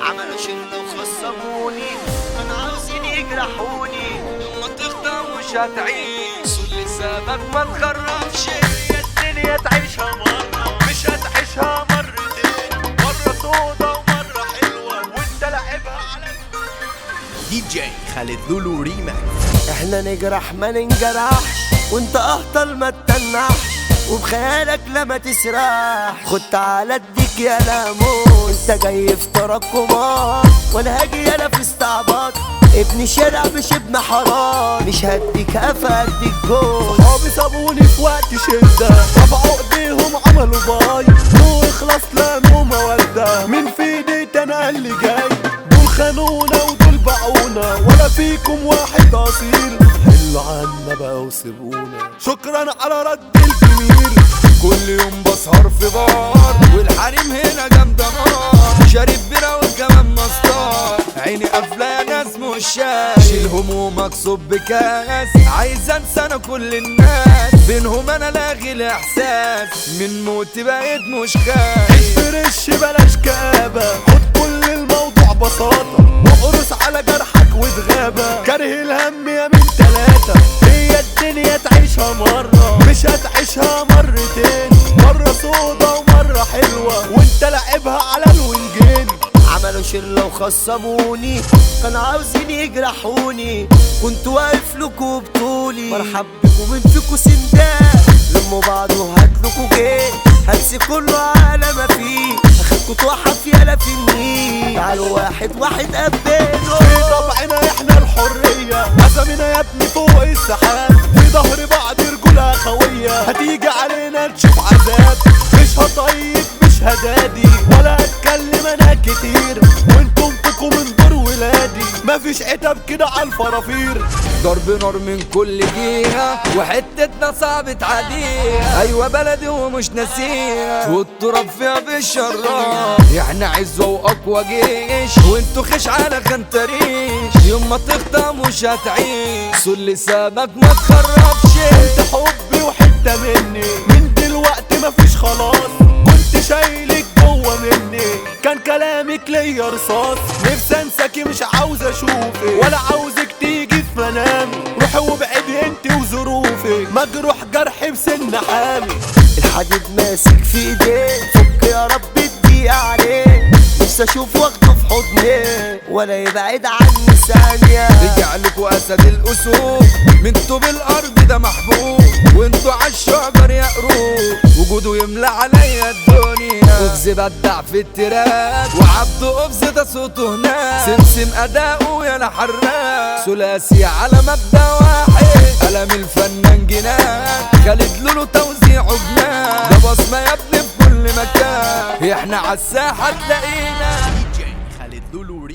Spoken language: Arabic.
عملوا شلة وخصموني، كانوا عاوزين يجرحوني. لما تخدم مش هتعيش واللي سابك ما تخرفش. هي الدنيا تعيشها مرة مش هتعيشها مرتين، مرة سودا ومرة حلوة وانت لعبها على دي جي خالد لولو ريماكس. احنا نجرح ما ننجرحش، وانت اهطل ما تتنحش، وبخيالك لما تسرح. خد تعالى اديك يا لامون، انت جاي في تراكمات وانا هاجي يالا في استعباط. ابن شارع مش ابن حرام، مش هديك قفا هديك جول. صحابي سابوني في وقت شدة، رفعوا ايديهم عملوا باي، مو اخلص لا مو مودة. من في ايدي انا اللي جاي، دول خانونا ودول باعونا، ولا فيكم واحد اصيل. حلوا عنا بقى وسيبونا، شكرا على رد الجميل. كل يوم بسهر في بار والحريم هنا جامدة نار، شارب بيرة وكمان مسطار، عيني قافلة يا ناس مش شايف. شيل همومك صب بكاس، عايز انسى انا كل الناس، بينهم انا لاغي الاحساس، من موتي بقيت مش خايف. فرش بلاش كآبة، خد كل الموضوع بساطة، واقرص على جرحك وتغابة. كاره الهم يا من تلاتة، هي الدنيا تعيشها مرة مش هتعيشها مرتين، مرة سودا ومرة حلوة وانت لعبها على الونجين. عملوا شلة وخصموني، كانوا عاوزين يجرحوني، كنت واقف لكوا بطولي. مرحب بكوا من فيكوا سندان، لموا بعض وهاتلكوا جيش، هلسي كله على ما فيه، اخدكوا توحف يالا في النيل. تعالوا واحد واحد قبلوا، في طبعنا احنا الحرية، عزمنا يا ابني فوق السحاب، في ظهر بعض رجولة خوية. هتيجي علينا تشوف عذاب، مش هطيب مش هدادي، ولا اتكلم انا كتير، وانتم فيكم من دور ولادي. مفيش عتب كده على الفرافير، ضرب نار من كل جهة وحتتنا صعب تعديها. ايوه بلدي ومش ناسيها، والتراب فيها بالشراب. احنا عزوة واقوى جيش، وانتو خش على خنتريش، يوم ما تخطى مش هتعيش، واللي سابك ما تخربش. انت حبي وحتة مني، من دلوقتي مفيش خلاص، كنت شايلك جوه مني، كان كلامك ليا رصاص. نفسي انساكي مش عاوز اشوفك، ولا عاوزك تيجي في منامي، روحي وابعدي انت وظروفك، مجروح جرحي بسن حامي. الحديد ماسك في ايديه، فك يا رب الدقيقة عليه، نفسي اشوف واخده في حضني، ولا يبعد عني ثانية. رجع لكوا اسد الاسود، من طوب الارض ده محبوب، وانتوا عالشجر يا قروب، وجوده يملى عليا الدنيا. قفز بدع في التراك، وعبده قفز ده صوته هناك، سمسم اداؤه يا حراك، ثلاثي على مبدأ واحد، قلم الفنان جنان، خالد لولو توزيعه جنان، ده بصمة يا ابني في كل مكان، احنا عالساحة تلاقينا. دي جي خالد لولو